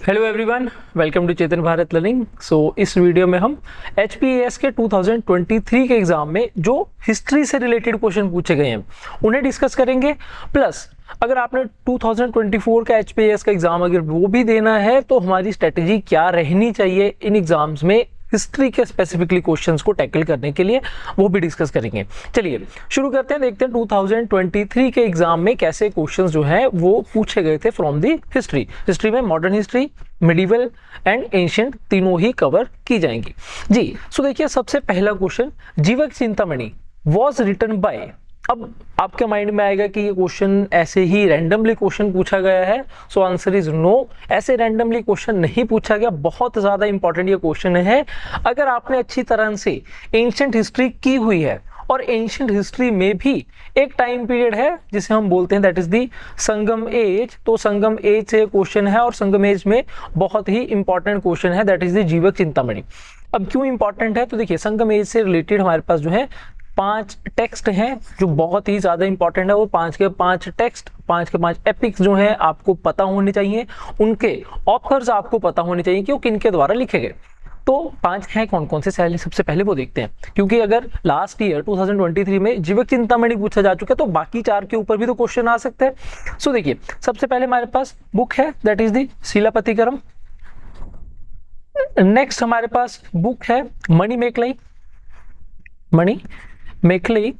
Hello everyone, welcome to Chetan Bharat learning. इस video में हम HPAS के 2023 के एग्जाम में जो हिस्ट्री से रिलेटेड क्वेश्चन पूछे गए हैं उन्हें डिस्कस करेंगे। प्लस अगर आपने 2024 का HPAS का एग्जाम अगर वो भी देना है तो हमारी स्ट्रेटेजी क्या रहनी चाहिए इन एग्जाम्स में हिस्ट्री के स्पेसिफिकली क्वेश्चंस को टैकल करने के लिए, वो भी डिस्कस करेंगे। चलिए शुरू करते हैं, देखते हैं 2023 के एग्जाम में कैसे क्वेश्चंस जो हैं वो पूछे गए थे फ्रॉम दी हिस्ट्री। हिस्ट्री में modern history, medieval and ancient तीनों ही कवर की जाएंगी जी। सो देखिए, सबसे पहला क्वेश्चन, जीवक चिंतामणि वॉज रिटन बाय। अब आपके माइंड में आएगा कि ये क्वेश्चन ऐसे ही रैंडमली क्वेश्चन पूछा गया है। सो आंसर इज नो, ऐसे रैंडमली क्वेश्चन नहीं पूछा गया। बहुत ज्यादा इंपॉर्टेंट ये क्वेश्चन है। अगर आपने अच्छी तरह से एंशिएंट हिस्ट्री की हुई है, और एंशिएंट हिस्ट्री में भी एक टाइम पीरियड है जिसे हम बोलते हैं that is the Sangam age, तो संगम एज से क्वेश्चन है और संगम एज में बहुत ही इंपॉर्टेंट क्वेश्चन है दैट इज दी जीवक चिंतामणि। अब क्यों इंपॉर्टेंट है, तो देखिए संगम एज से रिलेटेड हमारे पास जो है 5 टेक्स्ट हैं जो बहुत ही ज्यादा इंपॉर्टेंट है। वो 5 के 5 टेक्स्ट, 5 के 5 एपिक्स जो हैं आपको पता होने चाहिए, उनके ऑथर्स आपको पता होने चाहिए कि वो किनके द्वारा लिखे गए। तो 5 हैं कौन कौन से, सबसे पहले वो देखते हैं, क्योंकि अगर लास्ट ईयर 2023 में जीवक चिंतामणि पूछा जा चुका है तो बाकी 4 के ऊपर भी तो क्वेश्चन आ सकते हैं। सो देखिए, सबसे पहले हमारे पास बुक है दैट इज दी शिलापतिकरम। नेक्स्ट हमारे पास बुक है मणिमेखलाई, मणिमेखलाई।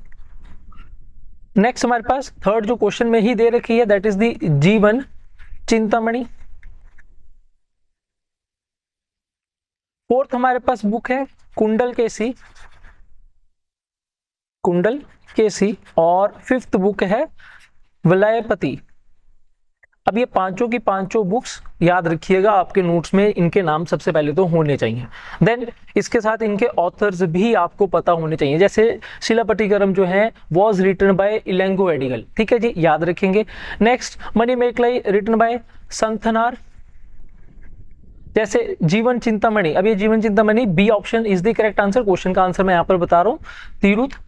नेक्स्ट हमारे पास थर्ड जो क्वेश्चन में ही दे रखी है दैट इज दी जीवन चिंतामणि। फोर्थ हमारे पास बुक है कुंडलकेसी, कुंडलकेसी। और फिफ्थ बुक है वलयपति। अब ये पांचों की पांचों बुक्स याद रखिएगा, आपके नोट्स में इनके नाम सबसे पहले तो होने चाहिए। देन इसके साथ इनके ऑथर्स भी आपको पता होने चाहिए, जैसे शिलापतिकरम जो है was written by Ilango Adigal, ठीक है जी, याद रखेंगे। Next Manimekalai written by Sathanar. जैसे जीवन चिंतामणि, अब ये Jeevan Chintamani B option is the correct answer. Question का आंसर मैं यहाँ पर बता रहा हूँ, तिरुथ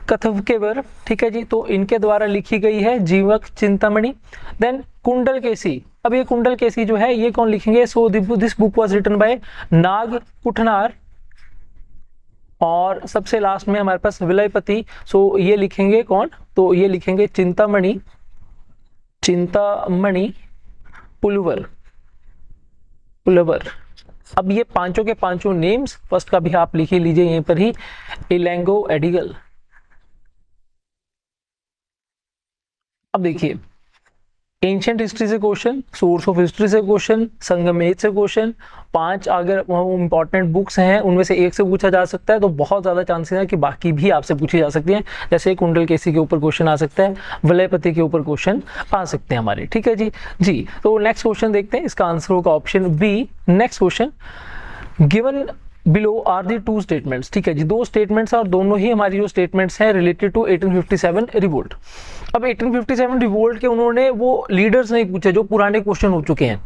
कथवकेवर, ठीक है जी, तो इनके द्वारा लिखी गई है जीवक चिंतामणि। देन कुंडलकेसी, अब ये कुंडलकेसी जो है ये कौन लिखेंगे, so this book was written by Nag Kuthanar. और सबसे लास्ट में हमारे पास विलयपति, सो ये लिखेंगे कौन, तो ये लिखेंगे चिंतामणि, चिंतामणि पुलवर, पुलवर। अब ये पांचों के पांचों नेम्स, फर्स्ट का भी आप लिख ही लीजिए यहीं पर ही, इलेंगो एडिगल। अब देखिए, एंशिएंट हिस्ट्री से क्वेश्चन, सोर्स ऑफ हिस्ट्री से क्वेश्चन, संगम एज से क्वेश्चन, 5 अगर इंपॉर्टेंट बुक्स हैं उनमें से एक से पूछा जा सकता है, तो बहुत ज्यादा चांसेस है कि बाकी भी आपसे पूछी जा सकती हैं। जैसे कुंडलकेसी के ऊपर क्वेश्चन आ सकता है, वलयपति के ऊपर क्वेश्चन आ सकते हैं हमारे, ठीक है जी। तो नेक्स्ट क्वेश्चन देखते हैं, इसका आंसर होगा option B. Next question, given below are the 2 statements, ठीक है जी, 2 स्टेटमेंट्स और दोनों ही हमारी जो स्टेटमेंट्स हैं रिलेटेड टू 1857 रिवोल्ट। अब 1857 रिवोल्ट के उन्होंने वो लीडर्स नहीं पूछे जो पुराने क्वेश्चन हो चुके हैं,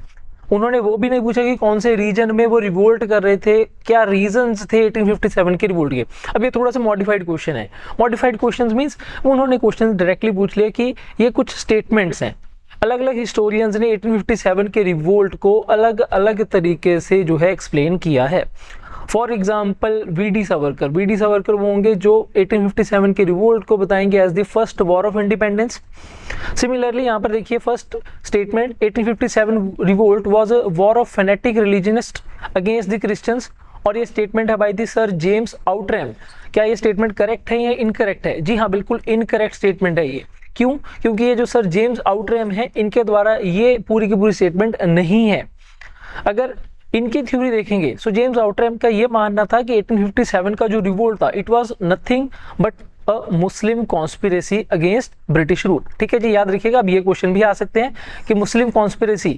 उन्होंने वो भी नहीं पूछा कि कौन से रीजन में वो रिवोल्ट कर रहे थे, क्या रीजंस थे 1857 के रिवोल्ट के। अब ये थोड़ा सा मॉडिफाइड क्वेश्चन है। मॉडिफाइड क्वेश्चन मींस उन्होंने क्वेश्चन डायरेक्टली पूछ लिया कि ये कुछ स्टेटमेंट्स हैं। अलग अलग हिस्टोरियंस ने 1857 के रिवोल्ट को अलग अलग तरीके से जो है एक्सप्लेन किया है। For example V D Savarkar वो होंगे जो 1857 के रिवोल्ट को बताएंगे as the first war of independence. Similarly यहाँ पर देखिए, first statement 1857 revolt was a war of fanatic religionist against the Christians, और ये स्टेटमेंट है by the sir James Outram. क्या ये स्टेटमेंट करेक्ट है या इनकरेक्ट है? जी हाँ, बिल्कुल इनकरेक्ट स्टेटमेंट है ये। क्यों? क्योंकि ये जो सर जेम्स आउटरैम है इनके द्वारा ये पूरी की पूरी स्टेटमेंट नहीं है। अगर इनकी थ्योरी देखेंगे, सो जेम्स आउटरैम का ये मानना था कि 1857 का जो रिवोल्ट था it was nothing but a Muslim conspiracy against British rule, ठीक है जी, याद रखिएगा। अब ये क्वेश्चन भी आ सकते हैं कि मुस्लिम कॉन्स्पिरेसी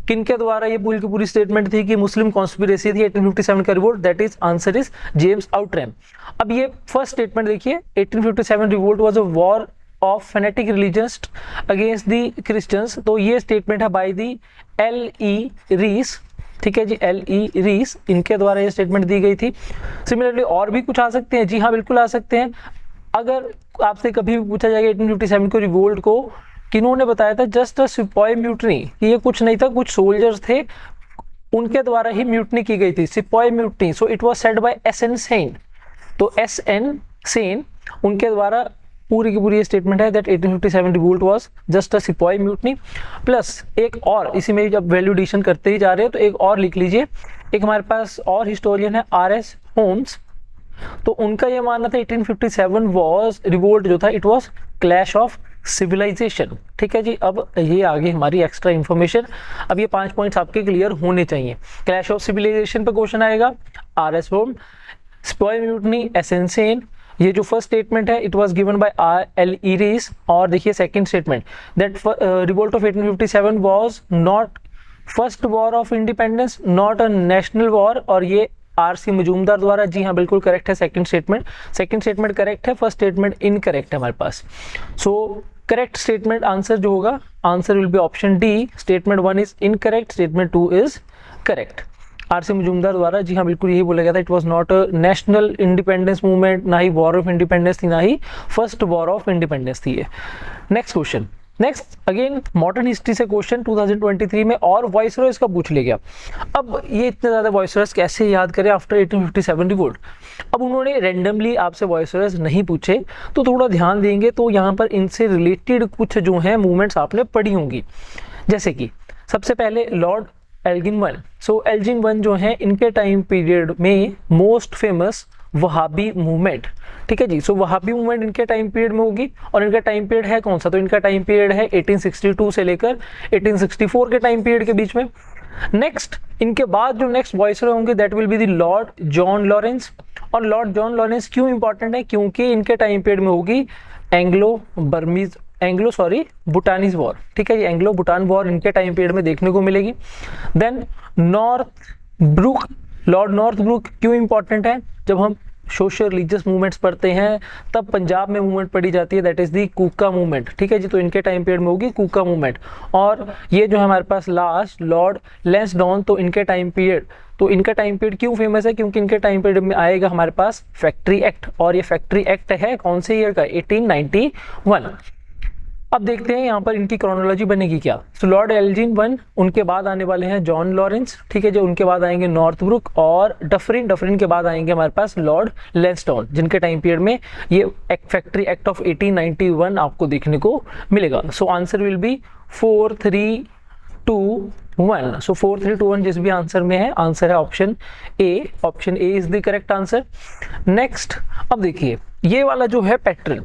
किनके द्वारा ये पूरी की पूरी स्टेटमेंट थी कि मुस्लिम कॉन्स्पिरेसी थी 1857 का revolt, that is answer is James Outram. अब ये फर्स्ट स्टेटमेंट देखिए, 1857 revolt was a war of fanatic religionist against the Christians, तो ये स्टेटमेंट है बाय दी L.E. रीस, ठीक है जी, L.E. रीस, इनके द्वारा ये स्टेटमेंट दी गई थी। सिमिलरली और भी कुछ आ सकते हैं, जी हाँ बिल्कुल आ सकते हैं। अगर आपसे कभी भी पूछा जाएगा 1857 को रिवोल्ट को किन्होंने बताया था, जस्ट अ सिपाही म्यूटनी, ये कुछ नहीं था, कुछ सोल्जर्स थे उनके द्वारा ही म्यूटनी की गई थी, sepoy mutiny. So it was said bye SN. Sen. तो एस.एन. सेन उनके द्वारा पूरी की पूरी स्टेटमेंट है that 1857 revolt was just a sepoy mutiny. Plus एक और, इसी में जब वैल्यू एडिशन करते ही जा रहे हैं तो एक और लिख लीजिए। एक हमारे पास और हिस्टोरियन है आर.एस. होम्स। तो उनका यह मानना था 1857 वाज रिवोल्ट जो था it was clash of civilisation. ठीक है जी, अब ये आगे हमारी एक्स्ट्रा इंफॉर्मेशन। अब ये 5 पॉइंट्स आपके क्लियर होने चाहिए। क्लैश ऑफ सिविलाइजेशन पे क्वेश्चन आएगा, आर.एस. होम, सिपॉय म्यूटनी, एस.एन. सेन। ये जो फर्स्ट स्टेटमेंट है it was given by R L. Rees. और देखिए second statement that revolt of 1857 was not first war of independence, not a national war. और ये आर.सी. मजूमदार द्वारा, जी हाँ बिल्कुल करेक्ट है सेकंड स्टेटमेंट करेक्ट है, फर्स्ट स्टेटमेंट इनकरेक्ट है हमारे पास। सो करेक्ट स्टेटमेंट आंसर जो होगा, answer will be option D. Statement 1 is incorrect, statement 2 is correct. RC. Majumdar द्वारा, जी हाँ बिल्कुल यही बोला गया था, it was not a national independence movement, ना ही वॉर ऑफ इंडिपेंडेंस थी, ना ही फर्स्ट वॉर ऑफ इंडिपेंडेंस थी ये। Next question, next again modern history से क्वेश्चन 2023 में, और वॉइसरॉयज का पूछ लिया गया। अब ये इतने ज्यादा वॉइसरॉयज कैसे याद करें आफ्टर 1857 रिवोल्ट। अब उन्होंने रैंडमली आपसे वॉइसरॉयज नहीं पूछे, तो थोड़ा ध्यान देंगे तो यहाँ पर इनसे रिलेटेड कुछ जो है मूवमेंट्स आपने पढ़ी होंगी। जैसे कि सबसे पहले लॉर्ड एल्गिन वन। सो एल्गिन वन जो है इनके टाइम पीरियड में मोस्ट फेमस वहाबी मूवमेंट। ठीक है जी, सो वहाबी मूवमेंट इनके टाइम पीरियड में होगी। और इनका टाइम पीरियड है कौन सा, तो इनका टाइम पीरियड है 1862 से लेकर 1864 के टाइम पीरियड के बीच में। नेक्स्ट इनके बाद जो नेक्स्ट वॉइसरॉय होंगे that will be the Lord John Lawrence. और लॉर्ड जॉन लॉरेंस क्यों इंपॉर्टेंट है, क्योंकि इनके टाइम पीरियड में होगी भूटानीज वॉर। ठीक है ये एंग्लो भूटान वॉर इनके टाइम पीरियड में देखने को मिलेगी। Then Northbrook, Lord Northbrook क्यों इंपॉर्टेंट है, जब हम सोशल रिलीजियस मूवमेंट्स पढ़ते हैं तब पंजाब में मूवमेंट पढ़ी जाती है, that is the Kuka movement. ठीक है जी, तो इनके टाइम पीरियड में होगी कूका मूवमेंट। और ये जो है हमारे पास लास्ट लॉर्ड लैंसडाउन, तो इनके टाइम पीरियड, तो इनका टाइम पीरियड क्यों फेमस है, क्योंकि इनके टाइम पीरियड में आएगा हमारे पास फैक्ट्री एक्ट। और ये फैक्ट्री एक्ट है कौन से ईयर का, 1891। अब देखते हैं यहाँ पर इनकी क्रोनोलॉजी बनेगी क्या। सो लॉर्ड एल्जिन वन, उनके बाद आने वाले हैं जॉन लॉरेंस। ठीक है जो, उनके बाद आएंगे नॉर्थ ब्रुक और डफरिन के बाद आएंगे हमारे पास लॉर्ड लैंसडाउन, जिनके टाइम पीरियड में ये फैक्ट्री एक्ट ऑफ 1891 आपको देखने को मिलेगा। So answer will be 4321। सो 4321 जिस भी आंसर में है, आंसर है option A. Option A is the correct answer. Next अब देखिए ये वाला जो है पैटर्न,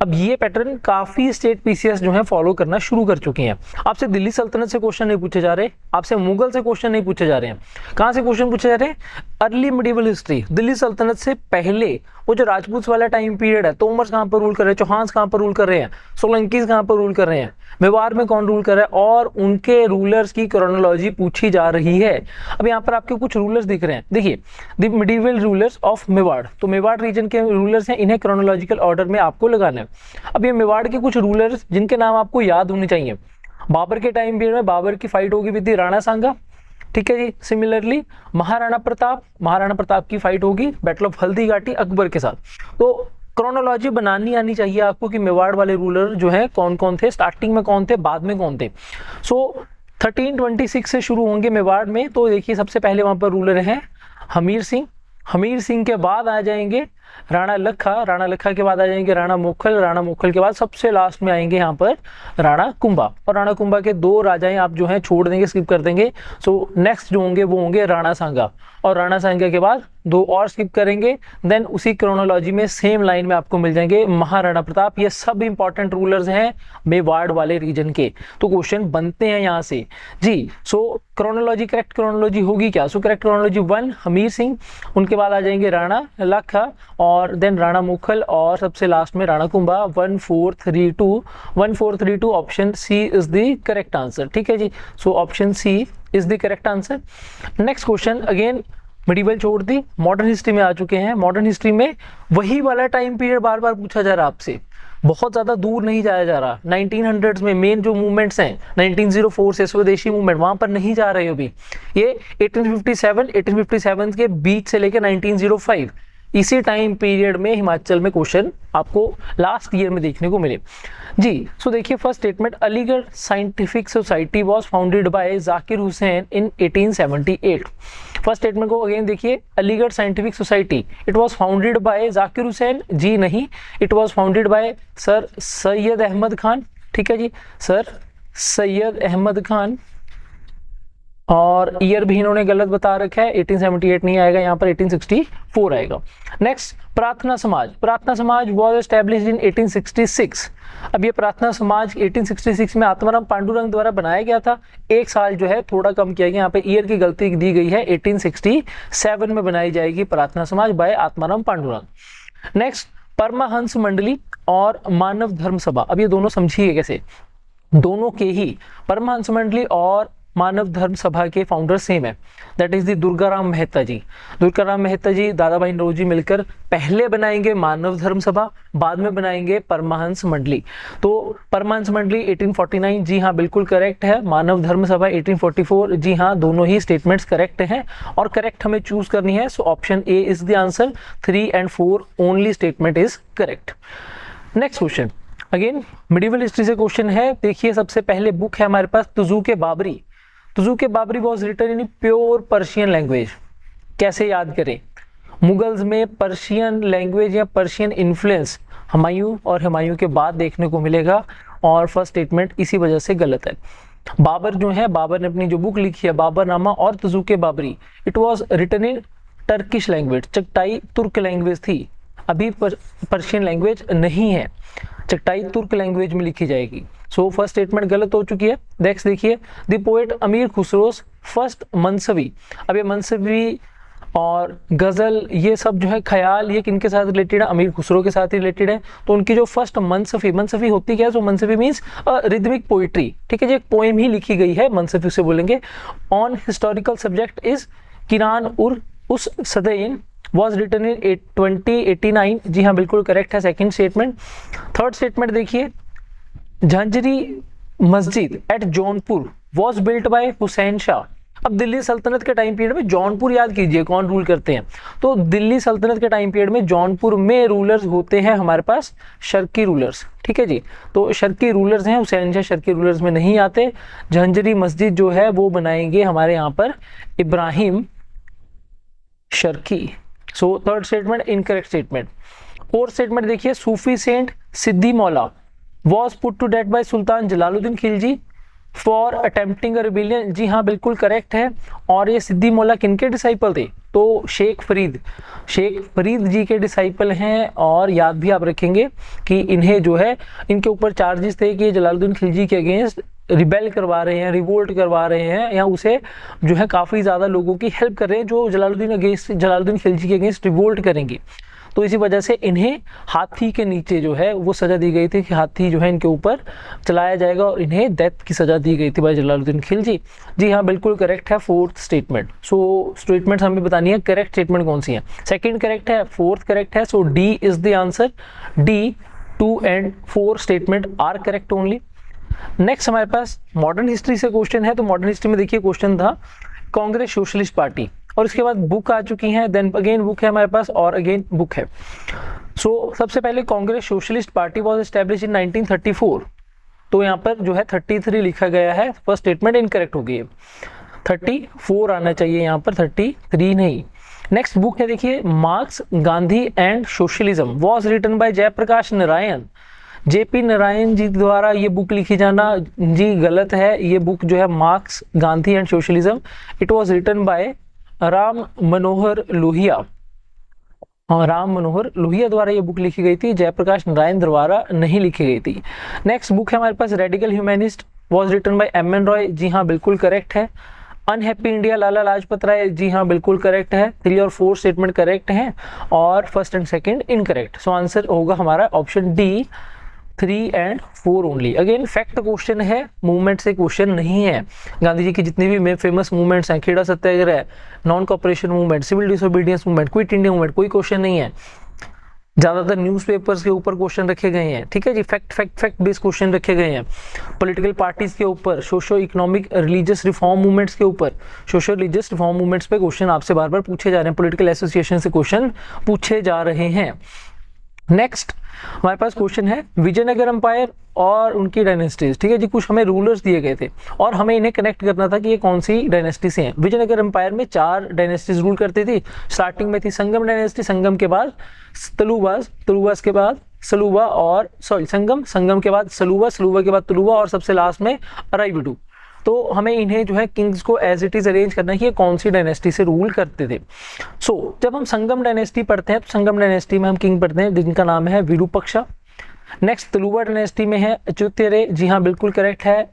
अब ये पैटर्न काफी स्टेट पीसीएस जो है फॉलो करना शुरू कर चुके हैं। आपसे दिल्ली सल्तनत से क्वेश्चन नहीं पूछे जा रहे, आपसे मुगल से क्वेश्चन नहीं पूछे जा रहे हैं। कहां से क्वेश्चन पूछे जा रहे हैं, अर्ली मिडिवल हिस्ट्री, दिल्ली सल्तनत से पहले वो जो राजपूत वाला टाइम पीरियड है, तोमर कहां पर रूल कर रहे हैं, चौहान कहां पर रूल कर रहे हैं, सोलंकीज कहां पर रूल कर रहे हैं, मेवाड़ में कौन रूल कर रहा है, और उनके रूलर्स की क्रोनोलॉजी पूछी जा रही है। अब यहाँ पर आपके कुछ रूलर्स दिख रहे हैं, देखिए the medieval rulers of Mewar, तो मेवाड़ रीजन के रूलर्स हैं, इन्हें क्रोनोलॉजिकल ऑर्डर में आपको लगाना है। अब ये मेवाड़ के कुछ रूलर्स जिनके नाम आपको याद होने चाहिए, बाबर के टाइम पीरियड में बाबर की फाइट होगी विद राणा सांगा। ठीक है जी, सिमिलरली महाराणा प्रताप की फाइट होगी बैटल ऑफ हल्दी घाटी अकबर के साथ। तो क्रोनोलॉजी बनानी आनी चाहिए आपको कि मेवाड़ वाले रूलर जो है कौन कौन थे, स्टार्टिंग में कौन थे, बाद में कौन थे। सो 1326 से शुरू होंगे मेवाड़ में। तो देखिए सबसे पहले वहां पर रूलर हैं हमीर सिंह के बाद आ जाएंगे राणा लखा के बाद आ जाएंगे राणा मोखल के बाद सबसे लास्ट में आएंगे यहाँ पर राणा कुंभा। और राणा कुंभा के 2 राजाएं आप जो है छोड़ देंगे, स्किप कर देंगे। सो नेक्स्ट जो होंगे वो होंगे राणा सांगा, और राणा सांगा के बाद 2 और स्किप करेंगे। देन उसी क्रोनोलॉजी में सेम लाइन में आपको मिल जाएंगे महाराणा प्रताप। ये सब इंपॉर्टेंट रूलर्स हैं मेवाड़ वाले रीजन के, तो क्वेश्चन बनते हैं यहाँ से जी। सो क्रोनोलॉजी, करेक्ट क्रोनोलॉजी होगी क्या, so correct chronology 1 Hamir Singh, उनके बाद आ जाएंगे राणा लखा और देन राणा मुखल और सबसे लास्ट में Rana Kumbha. 1432 option C is the correct answer. ठीक है जी, so option C is the correct answer. Next question again medieval छोड़ दी, मॉडर्न हिस्ट्री में आ चुके हैं। मॉडर्न हिस्ट्री में वही वाला टाइम पीरियड बार बार पूछा जा रहा है आपसे, बहुत ज्यादा दूर नहीं जाया जा रहा। 1900s में मेन जो मूवमेंट्स हैं 1904 से स्वदेशी मूवमेंट, वहां पर नहीं जा रहे अभी। ये 1857 के बीच से लेकर 1905 इसी टाइम पीरियड में हिमाचल में क्वेश्चन आपको लास्ट ईयर में देखने को मिले जी। सो देखिए first statement, Aligarh scientific society was founded by Zakir Hussain in 1878। First statement को अगेन देखिए, Aligarh scientific society it was founded by Zakir Hussain जी नहीं, it was founded by Sir Syed Ahmad Khan. ठीक है जी, सर सैयद अहमद खान, और ईयर भी इन्होंने गलत बता रखा है, 1878 नहीं आएगा यहाँ पर, 1864 आएगा। नेक्स्ट, प्रार्थना समाज, प्रार्थना समाज वाज एस्टैब्लिश्ड इन 1866। अब ये प्रार्थना समाज 1866 में आत्माराम पांडुरंग द्वारा बनाया गया था। एक साल जो है थोड़ा कम किया गया, यहाँ पे ईयर की गलती दी गई है, 1867 में बनाई जाएगी प्रार्थना समाज बाय आत्माराम पांडुरंग। नेक्स्ट, परमहंस मंडली और मानव धर्म सभा। अब ये दोनों समझिए कैसे, दोनों के ही परमहंस मंडली और मानव धर्म सभा के फाउंडर सेम है, that is the Durgaram Mehta ji. Durgaram Mehta ji, Dadabhai Naoroji मिलकर पहले बनाएंगे मानव धर्म सभा, बाद में बनाएंगे परमहंस मंडली। तो परमहंस मंडली 1849 जी हाँ बिल्कुल करेक्ट है, मानव धर्म सभा 1844 जी हाँ, दोनों ही स्टेटमेंट्स करेक्ट हैं और करेक्ट हमें चूज करनी है। So option A is the answer, 3 and 4 only statement is correct. Next question, again medieval history से क्वेश्चन है। देखिए सबसे पहले बुक है हमारे पास Tuzuk Baburi. Tuzuk Baburi was written in pure Persian language. कैसे याद करें, मुगल्स में पर्शियन लैंग्वेज या पर्शियन इन्फ्लुएंस हुमायूं और हुमायूं के बाद देखने को मिलेगा, और फर्स्ट स्टेटमेंट इसी वजह से गलत है। बाबर जो है, बाबर ने अपनी जो बुक लिखी है बाबरनामा और Tuzuk Baburi, it was written in Turkish language, Chagatai Turk language थी, अभी पर्शियन लैंग्वेज नहीं है, चगटाई तुर्क लैंग्वेज में लिखी जाएगी। सो फर्स्ट स्टेटमेंट गलत हो चुकी है। नेक्स्ट देखिए, द पोएट अमीर खुसरोस फर्स्ट मनसवी। अब ये मनसवी और गजल ये सब जो है ख्याल, ये किनके साथ रिलेटेड है, अमीर खुसरो के साथ ही रिलेटेड है। तो उनकी जो फर्स्ट मनसफी, मनसफी होती क्या है, सो मनसफी मीन्स रिदमिक पोइट्री। ठीक है जी, एक पोएम ही लिखी गई है, मनसफी से बोलेंगे। ऑन हिस्टोरिकल सब्जेक्ट इज किरान उर उस सदैन was written in 2089 जी हाँ बिल्कुल करेक्ट है, सेकंड स्टेटमेंट। थर्ड स्टेटमेंट देखिए, Jhanjhari Masjid at Jaunpur was built by Hussain Shah. अब दिल्ली सल्तनत के टाइम पीरियड में जौनपुर याद कीजिए कौन रूल करते हैं, तो दिल्ली सल्तनत के टाइम पीरियड में जौनपुर में रूलर्स होते हैं हमारे पास शर्की रूलर्स। ठीक है जी, तो शर्की रूलर्स हैं, हुसैन शाह शर्की रूलर्स में नहीं आते। झंझरी मस्जिद जो है वो बनाएंगे हमारे यहाँ पर Ibrahim Sharqi. So third statement incorrect statement. Fourth statement देखिए, Sufi saint Siddi Maula was put to death by Sultan Jalaluddin Khilji for attempting a rebellion. जी हाँ बिल्कुल करेक्ट है। और ये सिद्दी मौला किनके डिसाइपल थे, तो शेख फरीद जी के डिसाइपल हैं। और याद भी आप रखेंगे कि इन्हें जो है, इनके ऊपर चार्जेस थे कि जलालुद्दीन खिलजी के अगेंस्ट रिबेल करवा रहे हैं, रिवोल्ट करवा रहे हैं, या उसे जो है काफ़ी ज़्यादा लोगों की हेल्प कर रहे हैं जो जलालुद्दीन खिलजी के अगेंस्ट रिवोल्ट करेंगे। तो इसी वजह से इन्हें हाथी के नीचे जो है वो सज़ा दी गई थी कि हाथी जो है इनके ऊपर चलाया जाएगा, और इन्हें डेथ की सज़ा दी गई थी भाई जलालुद्दीन खिलजी। जी हाँ बिल्कुल करेक्ट है फोर्थ स्टेटमेंट। सो स्टेटमेंट हमें बतानी है करेक्ट स्टेटमेंट कौन सी है। सेकंड करेक्ट है, फोर्थ करेक्ट है, so D is the answer. D 2 and 4 statement are correct only. Next हमारे पास मॉडर्न हिस्ट्री से क्वेश्चन है। तो मॉडर्न हिस्ट्री में देखिए क्वेश्चन था कांग्रेस सोशलिस्ट पार्टी, और इसके बाद बुक आ चुकी है, देन अगेन बुक है हमारे पास, और अगेन बुक है। सो सबसे पहले Congress socialist party was establish in 1934। तो यहाँ पर जो है 33 लिखा गया है, फर्स्ट स्टेटमेंट इनकरेक्ट हो गई है, 34 आना चाहिए यहाँ पर, 33 नहीं। नेक्स्ट बुक है देखिए, Marx Gandhi and socialism was written by Jayaprakash Narayan. JP Narayan ji द्वारा ये बुक लिखी जाना जी गलत है। ये बुक जो है Marx Gandhi and socialism, it was written by Ram Manohar Lohia. Ram Manohar Lohia द्वारा ये बुक लिखी गई थी, जयप्रकाश नारायण द्वारा नहीं लिखी गई थी। नेक्स्ट बुक है हमारे पास radical humanist was written by M N. Roy. जी हाँ बिल्कुल करेक्ट है। अनहैप्पी इंडिया लाला लाजपत राय, जी हाँ बिल्कुल करेक्ट है। 3 और 4 स्टेटमेंट करेक्ट हैं, और first and second incorrect. So answer होगा हमारा option D, 3 and 4 only. Again fact question है, मूवमेंट से क्वेश्चन नहीं है। गांधी जी की जितनी भी फेमस मूवमेंट्स हैं, Kheda Satyagraha, non cooperation movement, civil disobedience movement, quit India movement, कोई क्वेश्चन नहीं है। ज्यादातर न्यूज़पेपर्स के ऊपर क्वेश्चन रखे गए हैं, ठीक है जी, फैक्ट बेस्ड क्वेश्चन रखे गए हैं। पॉलिटिकल पार्टीज के ऊपर, socio economic religious reform movements के ऊपर, सोशो रिलीजियस रिफॉर्म मूवमेंट्स पे क्वेश्चन आपसे बार बार पूछे जा रहे हैं, पॉलिटिकल एसोसिएशन से क्वेश्चन पूछे जा रहे हैं। नेक्स्ट हमारे पास क्वेश्चन है विजयनगर एम्पायर और उनकी डायनेस्टीज, ठीक है जी, कुछ हमें रूलर्स दिए गए थे और हमें इन्हें कनेक्ट करना था कि ये कौन सी डायनेस्टी से हैं। विजयनगर एम्पायर में 4 डायनेस्टीज रूल करती थी। स्टार्टिंग में थी संगम डायनेस्टी, संगम के बाद तलुबास, तलुबास के बाद सलूबा और संगम के बाद सलूबा, सलूबा के बाद तुलुबा और सबसे लास्ट में अराइविडू। तो हमें इन्हें जो है किंग्स को एज इट इज अरेंज करना है कि ये कौन सी डायनेस्टी से रूल करते थे। जब हम संगम डायनेस्टी पढ़ते हैं तो संगम डायनेस्टी में हम किंग पढ़ते हैं जिनका नाम है विरूपक्षा। नेक्स्ट तुलुबा डायनेस्टी में है अच्युतरे, जी हाँ बिल्कुल करेक्ट है।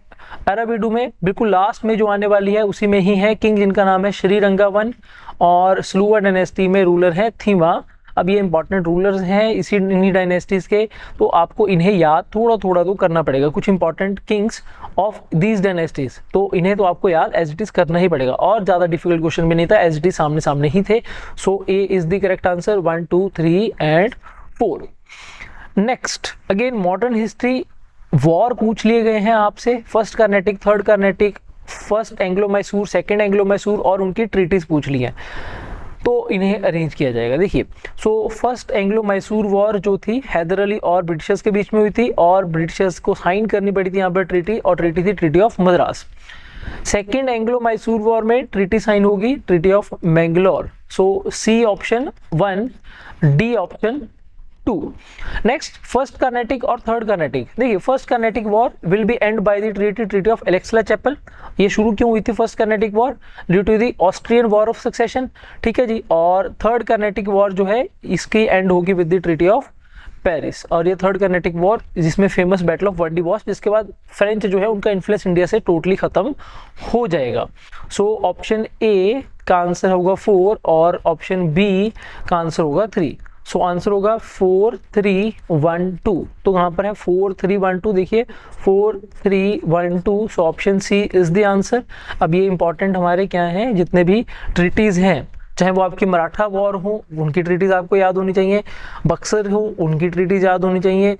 अराविडू में बिल्कुल लास्ट में जो आने वाली है उसी में ही है किंग जिनका नाम है श्रीरंगावन। और सलूबा डायनेस्टी में रूलर है थीमा। अब ये इंपॉर्टेंट रूलर्स हैं इन्हीं डायनेस्टीज के, तो आपको इन्हें याद थोड़ा थोड़ा तो करना पड़ेगा, कुछ important Kings of these dynasties, तो इन्हें तो आपको याद एज इट इज करना ही पड़ेगा। और ज़्यादा डिफिकल्ट क्वेश्चन भी नहीं था, एज इट इज सामने सामने ही थे। So A is the correct answer, 1, 2, 3 and 4। Next again modern history war पूछ लिए गए हैं आपसे, first Carnatic, third Carnatic, first Anglo Mysore, second Anglo Mysore और उनकी ट्रीटीज पूछ ली हैं, तो इन्हें अरेंज किया जाएगा। देखिए फर्स्ट एंग्लो मैसूर वॉर जो थी हैदर अली और ब्रिटिशर्स के बीच में हुई थी और ब्रिटिशर्स को साइन करनी पड़ी थी यहाँ पर ट्रीटी, और ट्रीटी थी treaty of Madras. Second Anglo Mysore war में ट्रीटी साइन होगी treaty of Mangalore. So C option 1, D option 2। Next first Carnatic और थर्ड कार्नेटिक, देखिए first Carnatic war will be end by the treaty of Aix la Chapelle. ये शुरू क्यों हुई थी first Carnatic war? Due to the Austrian war of succession, ठीक है जी। और थर्ड कार्नेटिक वॉर जो है इसकी एंड होगी with the treaty of Paris. और ये थर्ड कार्नेटिक वॉर जिसमें फेमस बैटल ऑफ वर्डीवॉस, जिसके बाद फ्रेंच जो है उनका इन्फ्लुएंस इंडिया से टोटली खत्म हो जाएगा। सो ऑप्शन ए का आंसर होगा 4 और ऑप्शन बी का आंसर होगा 3। सो आंसर होगा 4, 3, 1, 2। तो कहाँ पर है 4, 3, 1, 2, देखिए 4, 3, 1, 2। So option C is the answer. अब ये इंपॉर्टेंट हमारे क्या हैं, जितने भी ट्रीटीज हैं, चाहे वो आपकी मराठा वॉर हो उनकी ट्रीटीज आपको याद होनी चाहिए, बक्सर हो उनकी ट्रीटीज याद होनी चाहिए,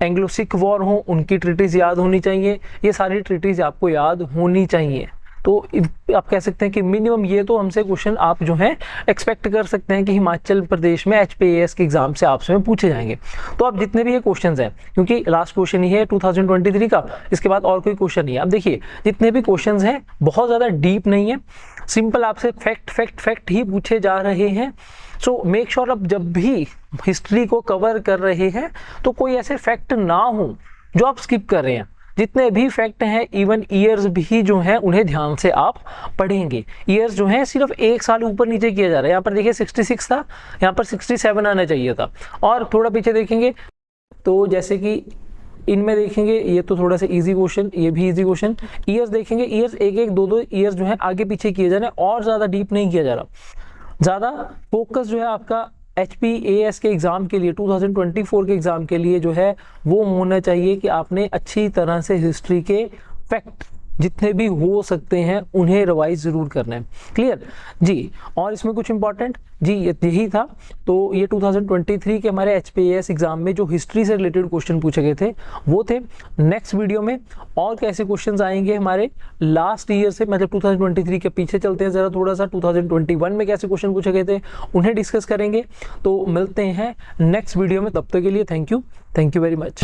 एंग्लो सिख वॉर हो उनकी ट्रीटीज याद होनी चाहिए, ये सारी ट्रीटीज आपको याद होनी चाहिए। तो आप कह सकते हैं कि मिनिमम ये तो हमसे क्वेश्चन आप जो हैं एक्सपेक्ट कर सकते हैं कि हिमाचल प्रदेश में HPAS के एग्जाम से आपसे में पूछे जाएंगे। तो अब जितने भी ये क्वेश्चंस हैं, क्योंकि लास्ट क्वेश्चन ही है 2023 का, इसके बाद और कोई क्वेश्चन नहीं है। अब देखिए जितने भी क्वेश्चंस हैं बहुत ज़्यादा डीप नहीं है, सिंपल आपसे फैक्ट ही पूछे जा रहे हैं। सो मेक श्योर आप जब भी हिस्ट्री को कवर कर रहे हैं तो कोई ऐसे फैक्ट ना हो जो आप स्किप कर रहे हैं। जितने भी फैक्ट हैं, इवन ईयर्स भी जो हैं उन्हें ध्यान से आप पढ़ेंगे। ईयर्स जो हैं सिर्फ 1 साल ऊपर नीचे किया जा रहा है। यहाँ पर देखिए 66 था, यहाँ पर 67 आना चाहिए था। और थोड़ा पीछे देखेंगे तो जैसे कि इनमें देखेंगे ये तो थोड़ा सा इजी क्वेश्चन, ये भी इजी क्वेश्चन। ईयर्स देखेंगे, ईयर्स 1-1, 2-2 ईयर्स जो है आगे पीछे किए जा रहे हैं और ज़्यादा डीप नहीं किया जा रहा। ज़्यादा फोकस जो है आपका HPAS के एग्ज़ाम के लिए, 2024 के एग्ज़ाम के लिए जो है वो होना चाहिए कि आपने अच्छी तरह से हिस्ट्री के फैक्ट जितने भी हो सकते हैं उन्हें रिवाइज ज़रूर करना है। क्लियर जी। और इसमें कुछ इंपॉर्टेंट जी यही था। तो ये 2023 के हमारे HPAS एग्जाम में जो हिस्ट्री से रिलेटेड क्वेश्चन पूछे गए थे वो थे। नेक्स्ट वीडियो में और कैसे क्वेश्चंस आएंगे हमारे लास्ट ईयर से, मतलब 2023 के पीछे चलते हैं ज़रा थोड़ा सा, 2021 में कैसे क्वेश्चन पूछे गए थे उन्हें डिस्कस करेंगे। तो मिलते हैं नेक्स्ट वीडियो में, तब तक के लिए थैंक यू वेरी मच।